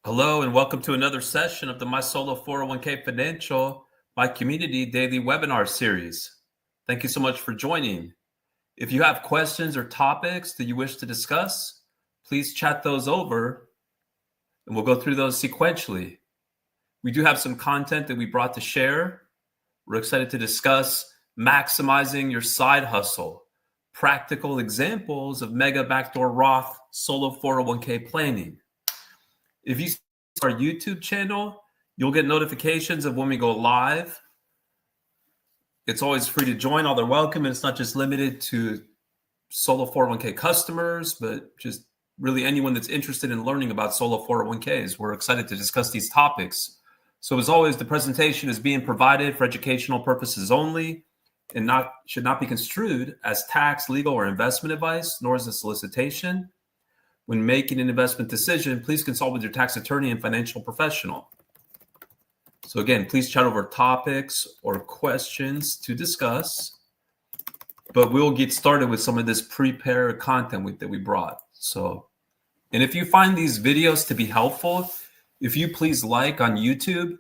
Hello and welcome to another session of the My Solo 401k Financial, My Community Daily Webinar Series. Thank you so much for joining. If you have questions or topics that you wish to discuss, please chat those over and we'll go through those sequentially. We do have some content that we brought to share. We're excited to discuss maximizing your side hustle, practical examples of mega backdoor Roth solo 401k planning. If you see our YouTube channel, you'll get notifications of when we go live. It's always free to join. All are welcome. And it's not just limited to solo 401k customers, but just really anyone that's interested in learning about solo 401ks. We're excited to discuss these topics. So as always, the presentation is being provided for educational purposes only and should not be construed as tax, legal, or investment advice, nor as a solicitation. When making an investment decision, please consult with your tax attorney and financial professional. So again, please chat over topics or questions to discuss, but we'll get started with some of this prepared content that we brought. And if you find these videos to be helpful, if you please like on YouTube,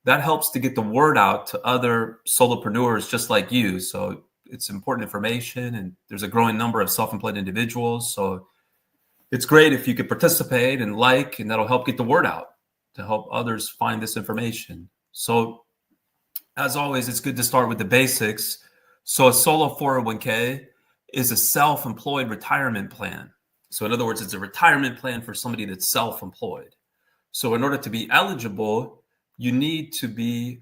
that helps to get the word out to other solopreneurs just like you. So it's important information, and there's a growing number of self-employed individuals. So it's great if you could participate and like, and that'll help get the word out to help others find this information. So as always, it's good to start with the basics. So a solo 401k is a self-employed retirement plan. So in other words, it's a retirement plan for somebody that's self-employed. So in order to be eligible, you need to be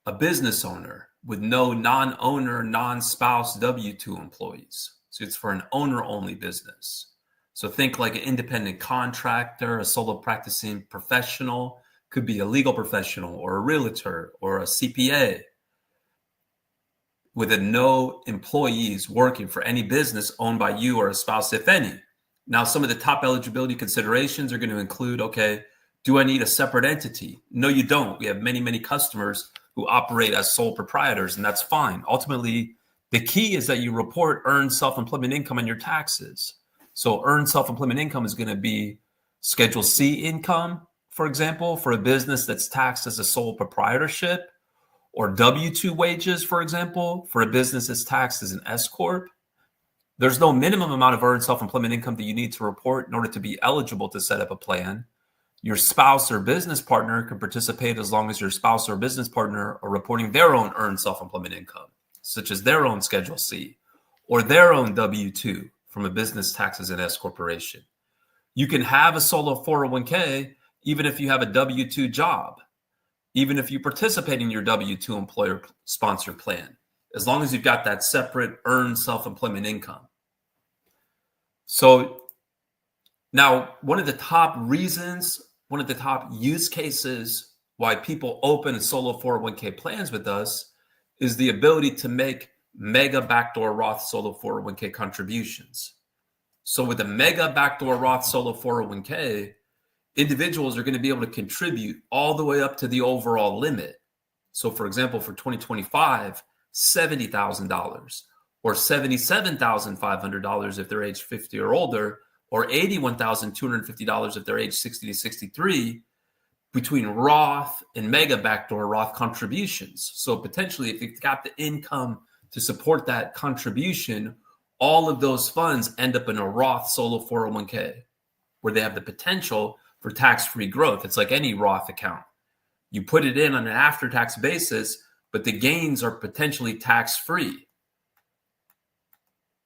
a business owner with no non-owner, non-spouse W-2 employees. So it's for an owner-only business. So think like an independent contractor, a solo practicing professional, could be a legal professional or a realtor or a CPA with no employees working for any business owned by you or a spouse, if any. Now, some of the top eligibility considerations are going to include, okay, do I need a separate entity? No, you don't. We have many, many customers who operate as sole proprietors, and that's fine. Ultimately, the key is that you report earned self-employment income on your taxes. So earned self-employment income is going to be Schedule C income, for example, for a business that's taxed as a sole proprietorship, or W-2 wages, for example, for a business that's taxed as an S Corp. There's no minimum amount of earned self-employment income that you need to report in order to be eligible to set up a plan. Your spouse or business partner can participate as long as your spouse or business partner are reporting their own earned self-employment income, such as their own Schedule C or their own W-2 from a business taxed as an S corporation. You can have a solo 401k even if you have a W-2 job, even if you participate in your W-2 employer sponsored plan, as long as you've got that separate earned self-employment income. So now, one of the top use cases why people open solo 401k plans with us is the ability to make mega backdoor Roth solo 401k contributions. So with a mega backdoor Roth solo 401k, individuals are going to be able to contribute all the way up to the overall limit. So for example, for 2025, $70,000 or $77,500 if they're age 50 or older, or $81,250 if they're age 60 to 63, between Roth and mega backdoor Roth contributions. So potentially, if you've got the income to support that contribution, all of those funds end up in a Roth solo 401k where they have the potential for tax-free growth. It's like any Roth account. You put it in on an after-tax basis, but the gains are potentially tax-free.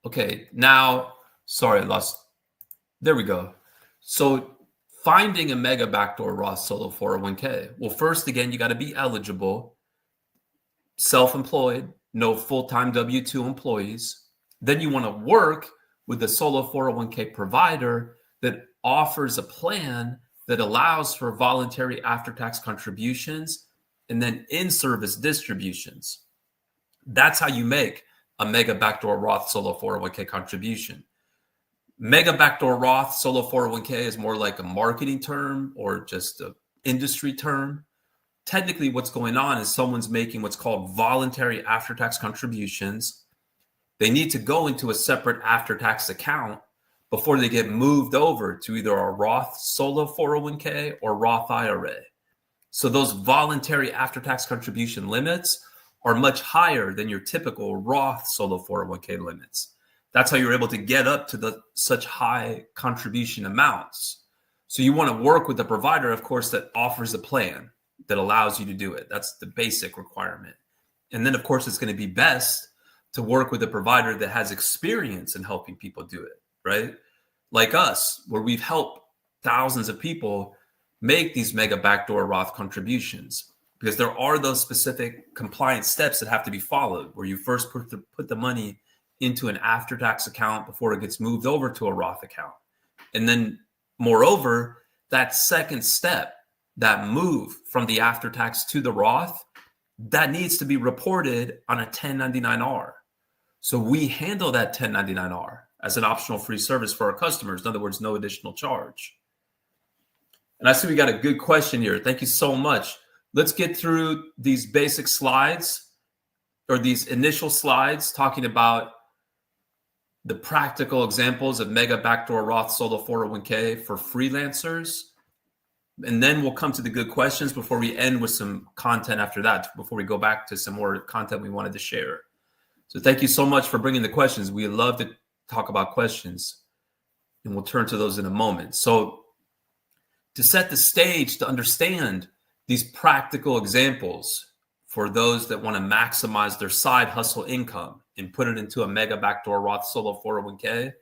Okay, now, there we go. So finding a mega backdoor Roth solo 401k. Well, first, again, you got to be eligible, self-employed, no full-time W-2 employees. Then you want to work with a solo 401k provider that offers a plan that allows for voluntary after-tax contributions and then in-service distributions. That's how you make a mega backdoor Roth solo 401k contribution. Mega backdoor Roth solo 401k is more like a marketing term or just an industry term. Technically, what's going on is someone's making what's called voluntary after-tax contributions. They need to go into a separate after-tax account, before they get moved over to either a Roth solo 401k or Roth IRA. So those voluntary after-tax contribution limits are much higher than your typical Roth solo 401k limits. That's how you're able to get up to such high contribution amounts. So you want to work with a provider, of course, that offers a plan that allows you to do it. That's the basic requirement. And then, of course, it's going to be best to work with a provider that has experience in helping people do it, right? Like us, where we've helped thousands of people make these mega backdoor Roth contributions, because there are those specific compliance steps that have to be followed, where you first put the money into an after-tax account before it gets moved over to a Roth account. And then, moreover, that second step, that move from the after-tax to the Roth, that needs to be reported on a 1099-R. So we handle that 1099-R as an optional free service for our customers. In other words, no additional charge. And I see we got a good question here. Thank you so much. Let's get through these basic slides, or these initial slides talking about the practical examples of mega backdoor Roth solo 401k for freelancers. And then we'll come to the good questions before we end with some content after that, before we go back to some more content we wanted to share. So thank you so much for bringing the questions. We love to talk about questions, and we'll turn to those in a moment. So to set the stage, to understand these practical examples for those that want to maximize their side hustle income and put it into a mega backdoor Roth solo 401k,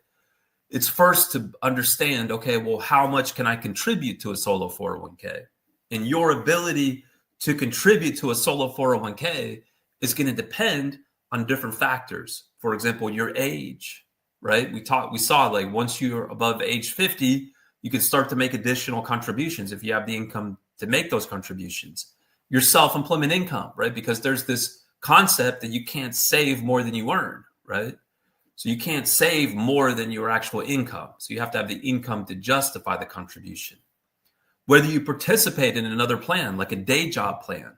it's first to understand, okay, well, how much can I contribute to a solo 401k? And your ability to contribute to a solo 401k is going to depend on different factors. For example, your age, right? We saw like once you're above age 50, you can start to make additional contributions if you have the income to make those contributions. Your self-employment income, right? Because there's this concept that you can't save more than you earn, right? So you can't save more than your actual income. So you have to have the income to justify the contribution. Whether you participate in another plan, like a day job plan,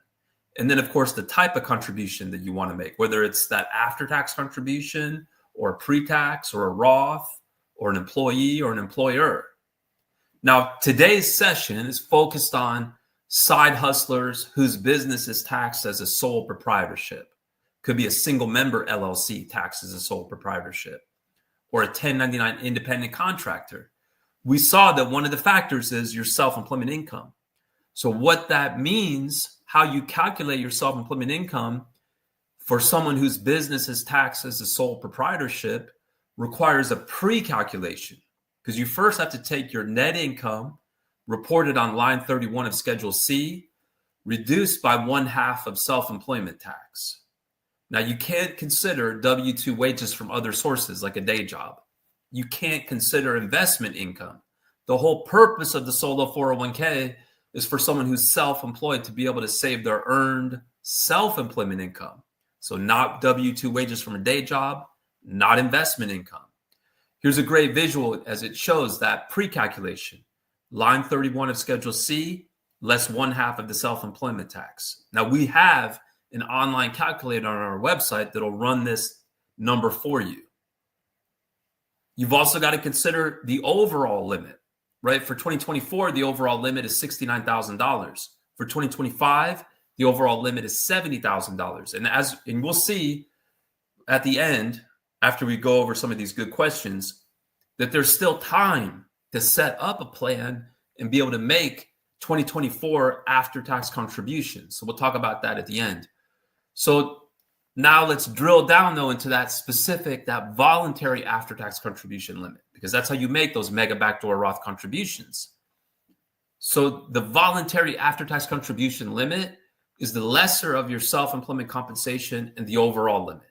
and then of course the type of contribution that you want to make, whether it's that after-tax contribution or a pre-tax or a Roth or an employee or an employer. Now, today's session is focused on side hustlers whose business is taxed as a sole proprietorship. Could be a single member LLC taxed as a sole proprietorship, or a 1099 independent contractor. We saw that one of the factors is your self-employment income. So what that means, how you calculate your self-employment income for someone whose business is taxed as a sole proprietorship, requires a pre-calculation, because you first have to take your net income reported on line 31 of Schedule C, reduced by 1/2 of self-employment tax. Now, you can't consider W-2 wages from other sources like a day job. You can't consider investment income. The whole purpose of the solo 401k is for someone who's self-employed to be able to save their earned self-employment income. So not W-2 wages from a day job, not investment income. Here's a great visual as it shows that pre-calculation. Line 31 of Schedule C, less 1/2 of the self-employment tax. Now, we have an online calculator on our website that'll run this number for you. You've also got to consider the overall limit, right? For 2024, the overall limit is $69,000. For 2025, the overall limit is $70,000. And we'll see at the end, after we go over some of these good questions, that there's still time to set up a plan and be able to make 2024 after-tax contributions. So we'll talk about that at the end. So now let's drill down, though, into that specific, that voluntary after-tax contribution limit, because that's how you make those mega backdoor Roth contributions. So the voluntary after-tax contribution limit is the lesser of your self-employment compensation and the overall limit.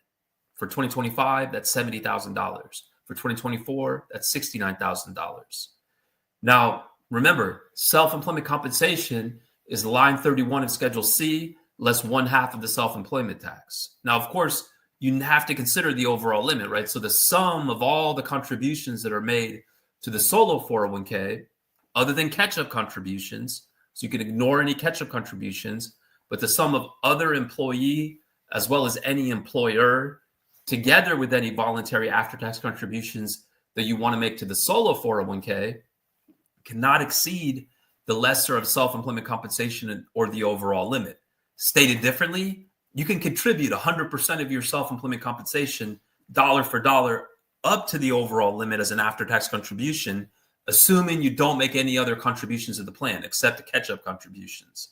For 2025, that's $70,000. For 2024, that's $69,000. Now, remember, self-employment compensation is line 31 of Schedule C, less 1/2 of the self-employment tax. Now, of course, you have to consider the overall limit, right? So the sum of all the contributions that are made to the solo 401k, other than catch-up contributions, so you can ignore any catch-up contributions, but the sum of other employee as well as any employer, together with any voluntary after-tax contributions, that you want to make to the solo 401k cannot exceed the lesser of self-employment compensation or the overall limit. Stated differently, you can contribute 100% of your self-employment compensation dollar for dollar up to the overall limit as an after-tax contribution, assuming you don't make any other contributions to the plan except the catch-up contributions.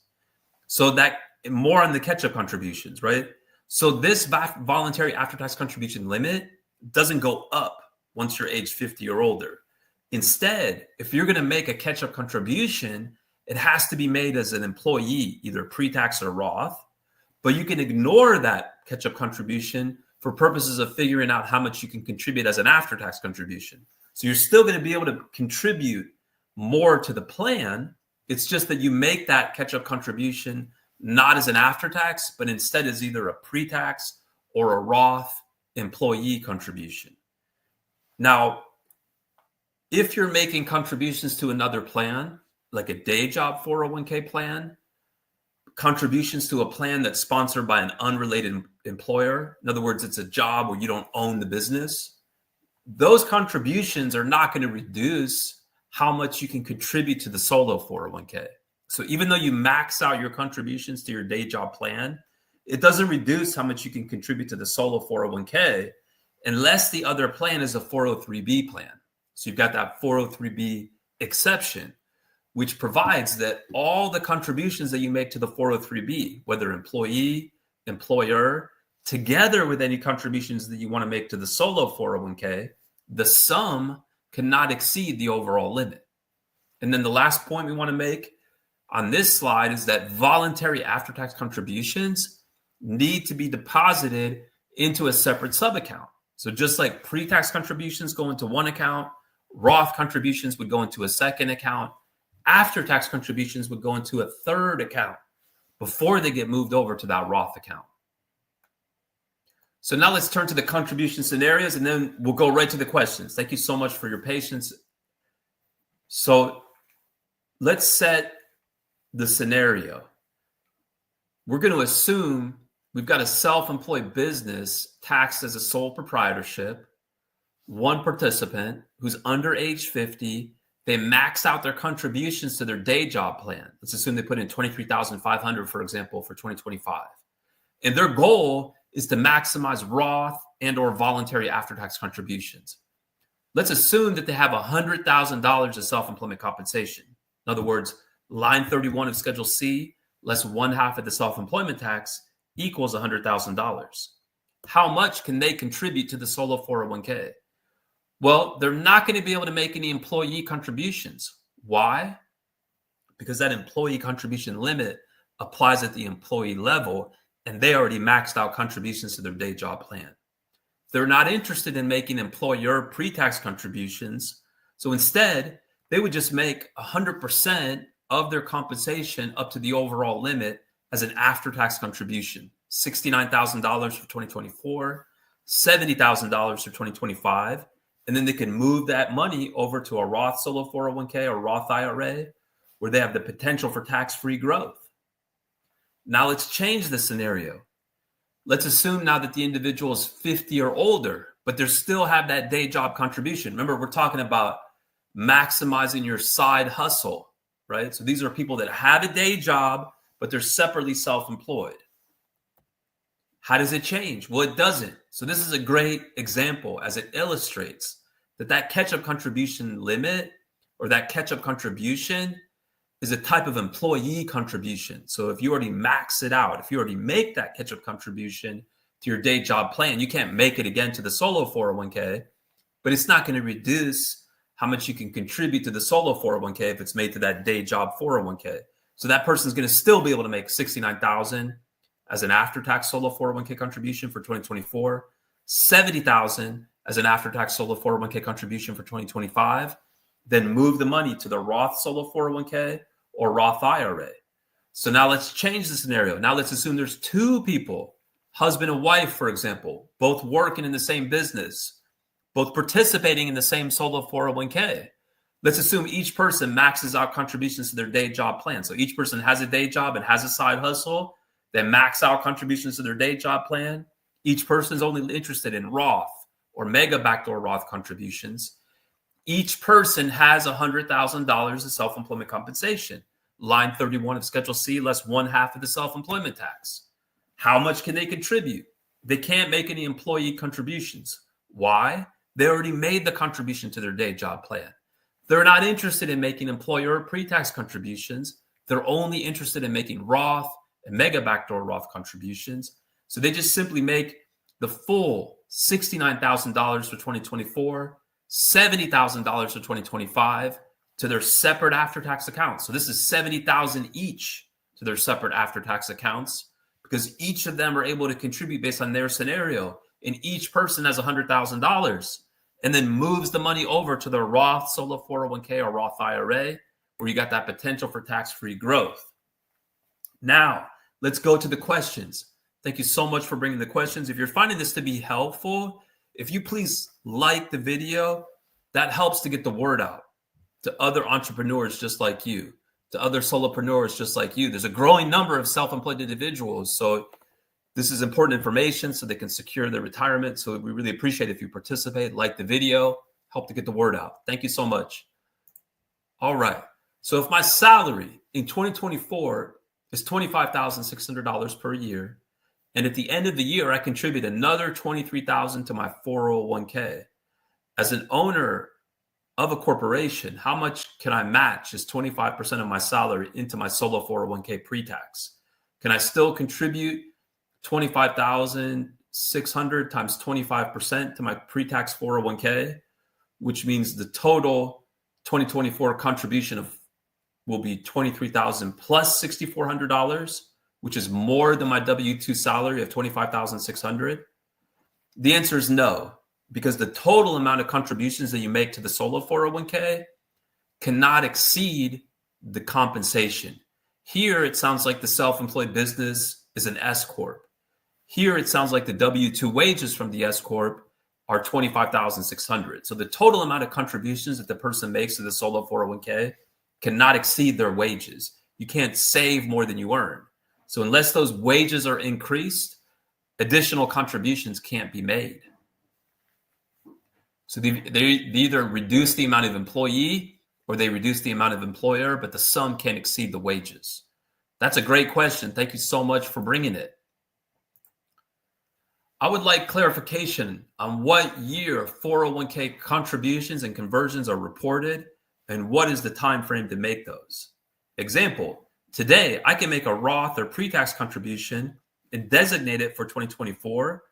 So that more on the catch-up contributions, right? So this voluntary after-tax contribution limit doesn't go up once you're age 50 or older. Instead, if you're going to make a catch-up contribution, it has to be made as an employee, either pre-tax or Roth, but you can ignore that catch-up contribution for purposes of figuring out how much you can contribute as an after-tax contribution. So you're still going to be able to contribute more to the plan. It's just that you make that catch-up contribution not as an after-tax, but instead as either a pre-tax or a Roth employee contribution. Now, if you're making contributions to another plan, like a day job 401k plan, contributions to a plan that's sponsored by an unrelated employer, in other words, it's a job where you don't own the business, those contributions are not going to reduce how much you can contribute to the solo 401k. So even though you max out your contributions to your day job plan, it doesn't reduce how much you can contribute to the solo 401k unless the other plan is a 403b plan. So you've got that 403b exception, which provides that all the contributions that you make to the 403b, whether employee, employer, together with any contributions that you want to make to the solo 401k, the sum cannot exceed the overall limit. And then the last point we want to make on this slide is that voluntary after-tax contributions need to be deposited into a separate sub-account. So just like pre-tax contributions go into one account, Roth contributions would go into a second account, after-tax contributions would go into a third account before they get moved over to that Roth account. So now let's turn to the contribution scenarios, and then we'll go right to the questions. Thank you so much for your patience. So let's set the scenario. We're going to assume we've got a self-employed business taxed as a sole proprietorship, one participant who's under age 50. They max out their contributions to their day job plan. Let's assume they put in $23,500, for example, for 2025. And their goal is to maximize Roth and or voluntary after-tax contributions. Let's assume that they have $100,000 of self-employment compensation. In other words, line 31 of Schedule C less 1/2 of the self-employment tax equals $100,000. How much can they contribute to the solo 401k? Well, they're not going to be able to make any employee contributions. Why? Because that employee contribution limit applies at the employee level, and they already maxed out contributions to their day job plan. They're not interested in making employer pre-tax contributions. So instead, they would just make 100% of their compensation up to the overall limit as an after-tax contribution, $69,000 for 2024, $70,000 for 2025. And then they can move that money over to a Roth solo 401k or Roth IRA where they have the potential for tax-free growth. Now let's change the scenario. Let's assume now that the individual is 50 or older, but they still have that day job contribution. Remember, we're talking about maximizing your side hustle, right? So these are people that have a day job, but they're separately self-employed. How does it change? Well, it doesn't. So this is a great example as it illustrates that catch-up contribution limit or that catch-up contribution is a type of employee contribution. So if you already max it out, if you already make that catch-up contribution to your day job plan, you can't make it again to the solo 401k, but it's not going to reduce how much you can contribute to the solo 401k if it's made to that day job 401k. So that person's going to still be able to make $69,000 as an after-tax solo 401k contribution for 2024, $70,000 as an after-tax solo 401k contribution for 2025, then move the money to the Roth solo 401k or Roth IRA. So now let's change the scenario. Now let's assume there's two people, husband and wife, for example, both working in the same business, both participating in the same solo 401k. Let's assume each person maxes out contributions to their day job plan. So each person has a day job and has a side hustle. They max out contributions to their day job plan. Each person is only interested in Roth or mega backdoor Roth contributions. Each person has $100,000 of self-employment compensation. Line 31 of Schedule C, less 1/2 of the self-employment tax. How much can they contribute? They can't make any employee contributions. Why? They already made the contribution to their day job plan. They're not interested in making employer pre-tax contributions. They're only interested in making Roth and mega backdoor Roth contributions. So they just simply make the full $69,000 for 2024, $70,000 for 2025 to their separate after-tax accounts. So this is $70,000 each to their separate after-tax accounts, because each of them are able to contribute based on their scenario, and each person has $100,000 and then moves the money over to their Roth solo 401k or Roth IRA, where you got that potential for tax-free growth. Now, let's go to the questions. Thank you so much for bringing the questions. If you're finding this to be helpful, if you please like the video, that helps to get the word out to other entrepreneurs just like you, to other solopreneurs just like you. There's a growing number of self-employed individuals. So this is important information so they can secure their retirement. So we really appreciate if you participate, like the video, help to get the word out. Thank you so much. All right. So if my salary in 2024 is $25,600 per year, and at the end of the year, I contribute another $23,000 to my 401k. As an owner of a corporation, how much can I match as 25% of my salary into my solo 401k pre-tax? Can I still contribute $25,600 times 25% to my pre-tax 401k, which means the total 2024 contribution will be $23,000 plus $6,400, which is more than my W-2 salary of $25,600? The answer is no, because the total amount of contributions that you make to the solo 401k cannot exceed the compensation. Here, it sounds like the self-employed business is an S Corp. Here, it sounds like the W-2 wages from the S Corp are $25,600. So the total amount of contributions that the person makes to the solo 401k cannot exceed their wages. You can't save more than you earn. So unless those wages are increased, additional contributions can't be made. So they either reduce the amount of employee or they reduce the amount of employer, but the sum can't exceed the wages. That's a great question. Thank you so much for bringing it. I would like clarification on what year 401k contributions and conversions are reported and what is the time frame to make those. Example, today I can make a Roth or pre-tax contribution and designate it for 2024,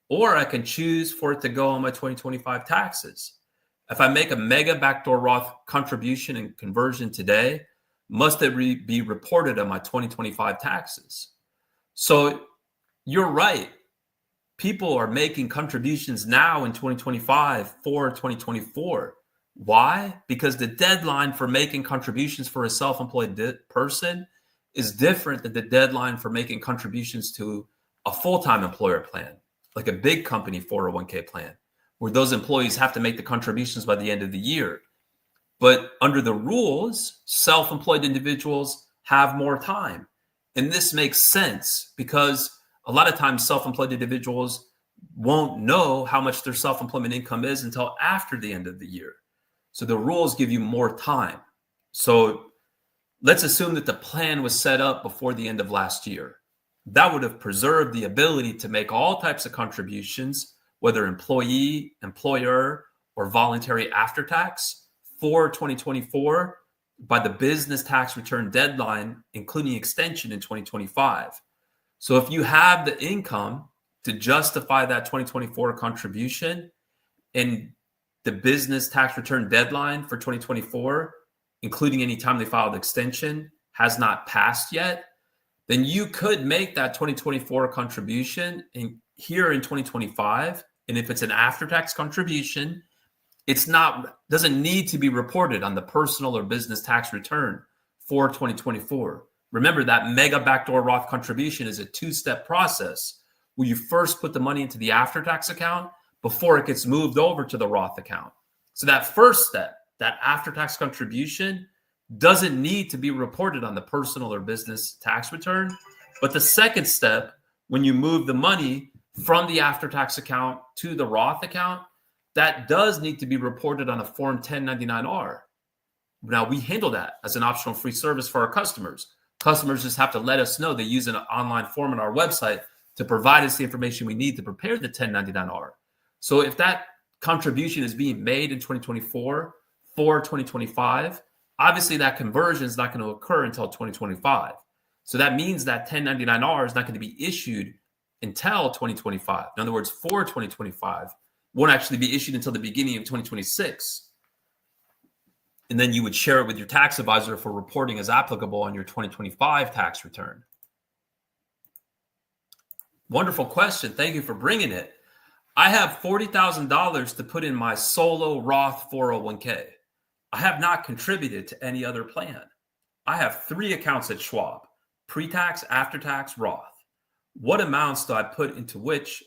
or I can choose for it to go on my 2025 taxes. If I make a mega backdoor Roth contribution and conversion today, must it be reported on my 2025 taxes? So you're right. People are making contributions now in 2025 for 2024. Why? Because the deadline for making contributions for a self-employed person is different than the deadline for making contributions to a full-time employer plan, like a big company 401k plan, where those employees have to make the contributions by the end of the year. But under the rules, self-employed individuals have more time. And this makes sense because a lot of times self-employed individuals won't know how much their self-employment income is until after the end of the year. So the rules give you more time. So let's assume that the plan was set up before the end of last year. That would have preserved the ability to make all types of contributions, whether employee, employer, or voluntary after tax for 2024 by the business tax return deadline, including extension in 2025. So if you have the income to justify that 2024 contribution and the business tax return deadline for 2024, including any timely filed extension, has not passed yet, then you could make that 2024 contribution here in 2025. And if it's an after-tax contribution, doesn't need to be reported on the personal or business tax return for 2024. Remember that mega backdoor Roth contribution is a two-step process where you first put the money into the after-tax account before it gets moved over to the Roth account. So that first step, that after-tax contribution, doesn't need to be reported on the personal or business tax return. But the second step, when you move the money from the after-tax account to the Roth account, that does need to be reported on a Form 1099-R. Now, we handle that as an optional free service for our customers. Customers just have to let us know. They use an online form on our website to provide us the information we need to prepare the 1099-R. So if that contribution is being made in 2024 for 2025, obviously that conversion is not going to occur until 2025. So that means that 1099-R is not going to be issued until 2025. In other words, for 2025, won't actually be issued until the beginning of 2026. And then you would share it with your tax advisor for reporting as applicable on your 2025 tax return. Wonderful question. Thank you for bringing it. I have $40,000 to put in my solo Roth 401k. I have not contributed to any other plan. I have 3 accounts at Schwab: pre-tax, after-tax, Roth. What amounts do I put into which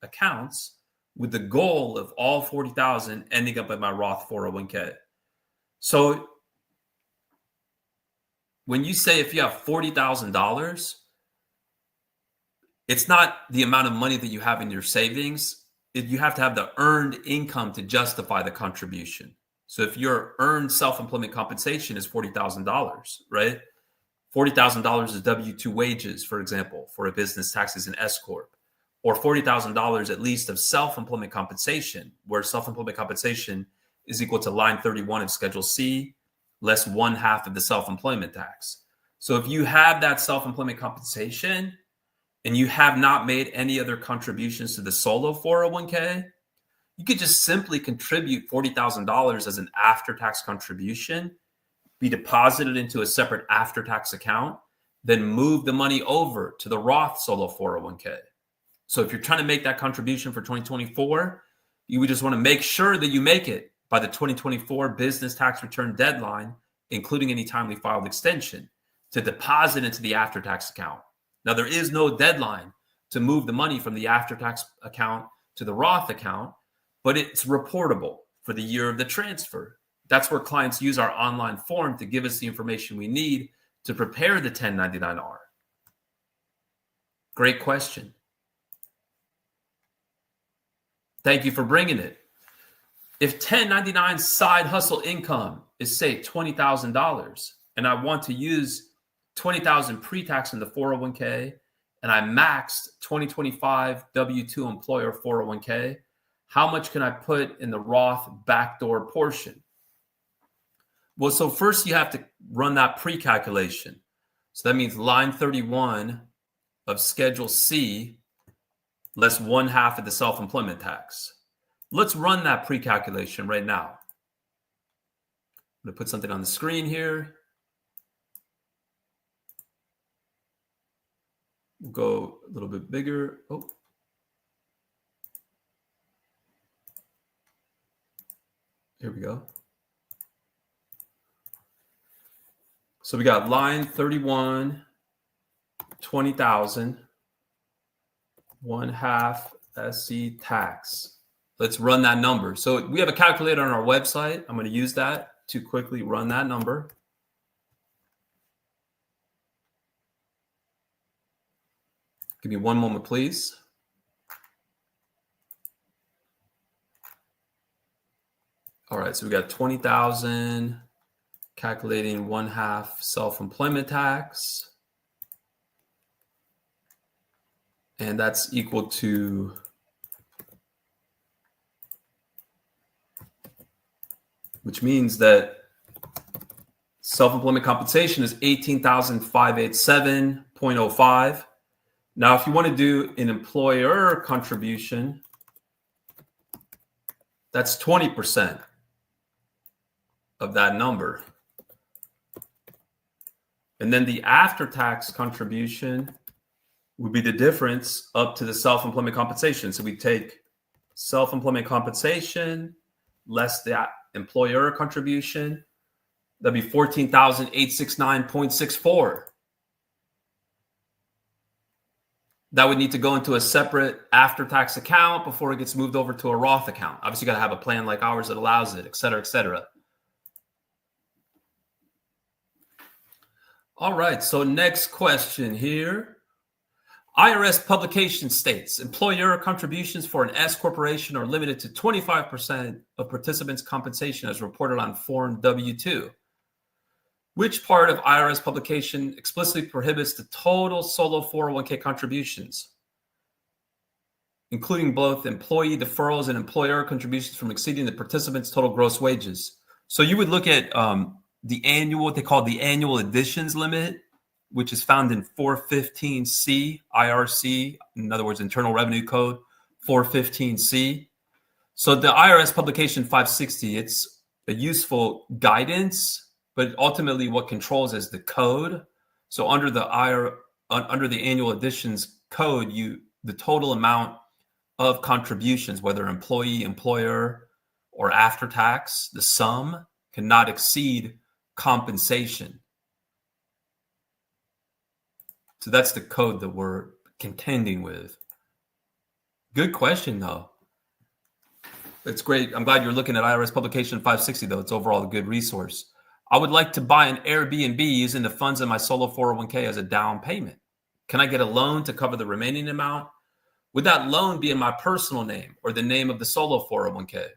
accounts with the goal of all 40,000 ending up in my Roth 401k? So when you say if you have $40,000, it's not the amount of money that you have in your savings. You have to have the earned income to justify the contribution. So if your earned self-employment compensation is $40,000, right? $40,000 is W-2 wages, for example, for a business taxes and S Corp, or $40,000 at least of self-employment compensation, where self-employment compensation is equal to line 31 of Schedule C, less 1/2 of the self-employment tax. So if you have that self-employment compensation and you have not made any other contributions to the solo 401k, you could just simply contribute $40,000 as an after-tax contribution, be deposited into a separate after-tax account, then move the money over to the Roth solo 401k. So if you're trying to make that contribution for 2024, you would just want to make sure that you make it by the 2024 business tax return deadline, including any timely filed extension, to deposit into the after-tax account. Now, there is no deadline to move the money from the after-tax account to the Roth account, but it's reportable for the year of the transfer. That's where clients use our online form to give us the information we need to prepare the 1099-R. Great question. Thank you for bringing it. If 1099 side hustle income is, say, $20,000, and I want to use $20,000 pre-tax in the 401k, and I maxed 2025 W-2 employer 401k, how much can I put in the Roth backdoor portion? Well, so first you have to run that pre-calculation. So that means line 31 of Schedule C less 1/2 of the self-employment tax. Let's run that pre-calculation right now. I'm going to put something on the screen here. We'll go a little bit bigger. Oh. Here we go. So we got line 31, 20,000, 1/2 SC tax. Let's run that number. So we have a calculator on our website. I'm going to use that to quickly run that number. Give me one moment, please. All right, so we got 20,000, calculating 1/2 self-employment tax. And that's equal to which means that self-employment compensation is $18,587.05. Now, if you want to do an employer contribution, that's 20% of that number. And then the after-tax contribution would be the difference up to the self-employment compensation. So we take self-employment compensation less the employer contribution. That'd be $14,869.64. That would need to go into a separate after-tax account before it gets moved over to a Roth account. Obviously, you got to have a plan like ours that allows it, et cetera, et cetera. All right, so next question here. IRS publication states employer contributions for an S corporation are limited to 25% of participants' compensation as reported on Form W-2. Which part of IRS publication explicitly prohibits the total solo 401k contributions, including both employee deferrals and employer contributions from exceeding the participants' total gross wages? So you would look at the annual, what they call the annual additions limit, which is found in 415C IRC, in other words, Internal Revenue Code 415C. So the IRS publication 560, it's a useful guidance, but ultimately what controls is the code. So under the annual additions code, the total amount of contributions, whether employee, employer, or after tax, the sum cannot exceed compensation. So that's the code that we're contending with. Good question, though. It's great. I'm glad you're looking at IRS publication 560, though. It's overall a good resource. I would like to buy an Airbnb using the funds in my solo 401k as a down payment. Can I get a loan to cover the remaining amount? Would that loan be in my personal name or the name of the solo 401k?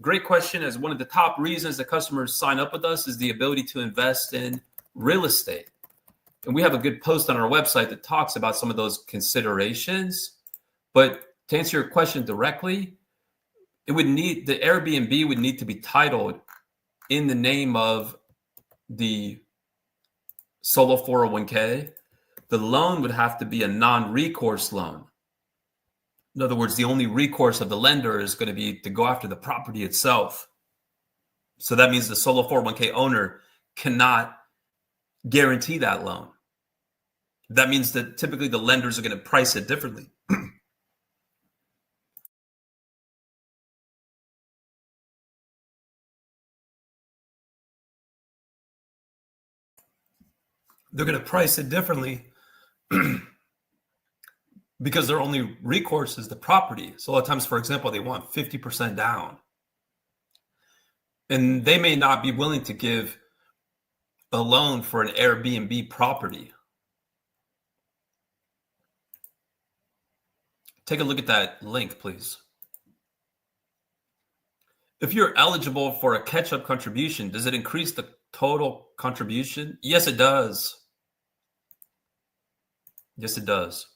Great question. As one of the top reasons that customers sign up with us is the ability to invest in real estate. And we have a good post on our website that talks about some of those considerations. But to answer your question directly, the Airbnb would need to be titled in the name of the solo 401k. The loan would have to be a non-recourse loan. In other words, the only recourse of the lender is going to be to go after the property itself. So that means the solo 401k owner cannot guarantee that loan. That means that typically the lenders are going to price it differently. They're going to price it differently because their only recourse is the property. So a lot of times, for example, they want 50% down. And they may not be willing to give a loan for an Airbnb property. Take a look at that link, please. If you're eligible for a catch-up contribution, does it increase the total contribution? Yes, it does. Yes, it does.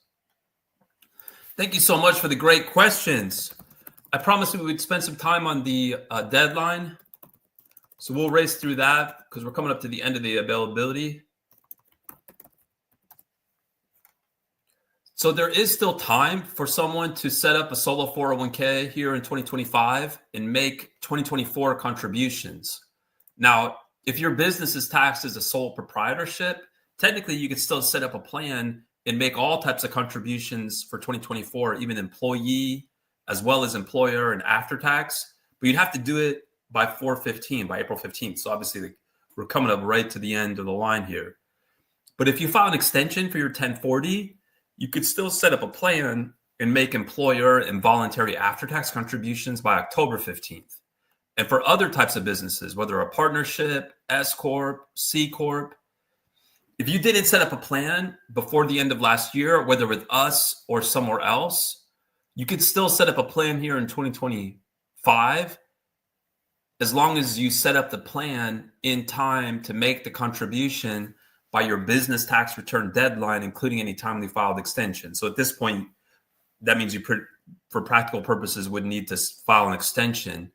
Thank you so much for the great questions. I promised we would spend some time on the deadline. So we'll race through that because we're coming up to the end of the availability. So there is still time for someone to set up a solo 401k here in 2025 and make 2024 contributions. Now, if your business is taxed as a sole proprietorship, technically you could still set up a plan and make all types of contributions for 2024, even employee as well as employer and after tax. But you'd have to do it by April 15th. So obviously we're coming up right to the end of the line here. But if you file an extension for your 1040, you could still set up a plan and make employer and voluntary after-tax contributions by October 15th. And for other types of businesses, whether a partnership, S Corp, C Corp, if you didn't set up a plan before the end of last year, whether with us or somewhere else, you could still set up a plan here in 2025 as long as you set up the plan in time to make the contribution by your business tax return deadline, including any timely filed extension. So at this point, that means you, for practical purposes, would need to file an extension.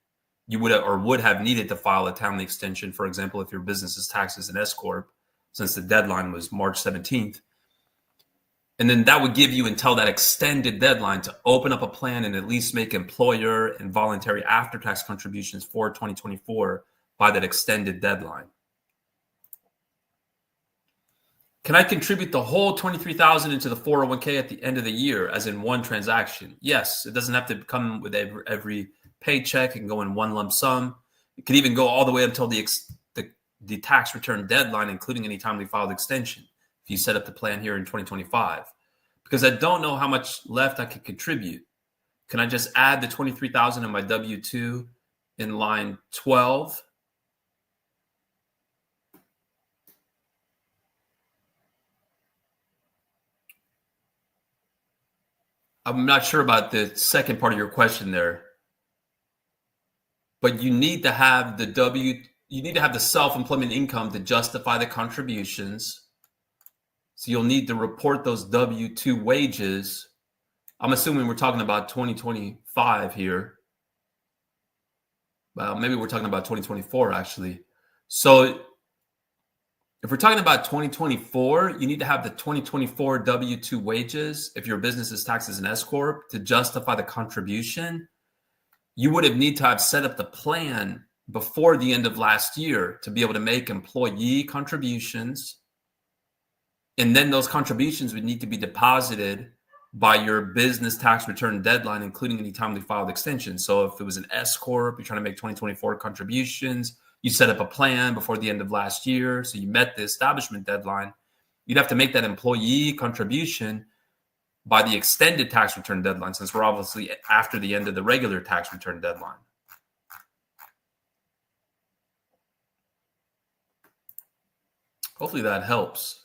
You would have needed to file a timely extension, for example, if your business is taxed as an S Corp, since the deadline was March 17th. And then that would give you until that extended deadline to open up a plan and at least make employer and voluntary after-tax contributions for 2024 by that extended deadline. Can I contribute the whole $23,000 into the 401k at the end of the year, as in one transaction? Yes, it doesn't have to come with every paycheck. It can go in one lump sum. It can even go all the way until the tax return deadline, including any timely filed extension, if you set up the plan here in 2025. Because I don't know how much left I could contribute. Can I just add the $23,000 in my W-2 in line 12? I'm not sure about the second part of your question there, but you need to have you need to have the self-employment income to justify the contributions. So you'll need to report those W-2 wages. I'm assuming we're talking about 2025 here. Well, maybe we're talking about 2024 actually. So if we're talking about 2024, you need to have the 2024 W-2 wages if your business is taxed as an S corp to justify the contribution. You would have need to have set up the plan before the end of last year to be able to make employee contributions. And then those contributions would need to be deposited by your business tax return deadline, including any timely filed extension. So if it was an S corp, you're trying to make 2024 contributions, you set up a plan before the end of last year, so you met the establishment deadline, you'd have to make that employee contribution by the extended tax return deadline, since we're obviously after the end of the regular tax return deadline. Hopefully that helps.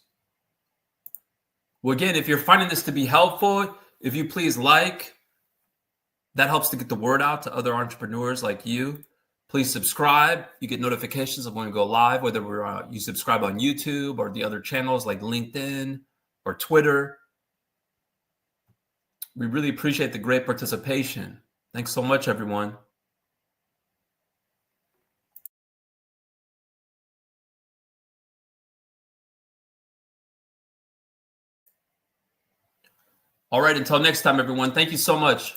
Well, again, if you're finding this to be helpful, if you please that helps to get the word out to other entrepreneurs like you. Please subscribe. You get notifications of when we go live, whether you subscribe on YouTube or the other channels like LinkedIn or Twitter. We really appreciate the great participation. Thanks so much, everyone. All right, until next time, everyone. Thank you so much.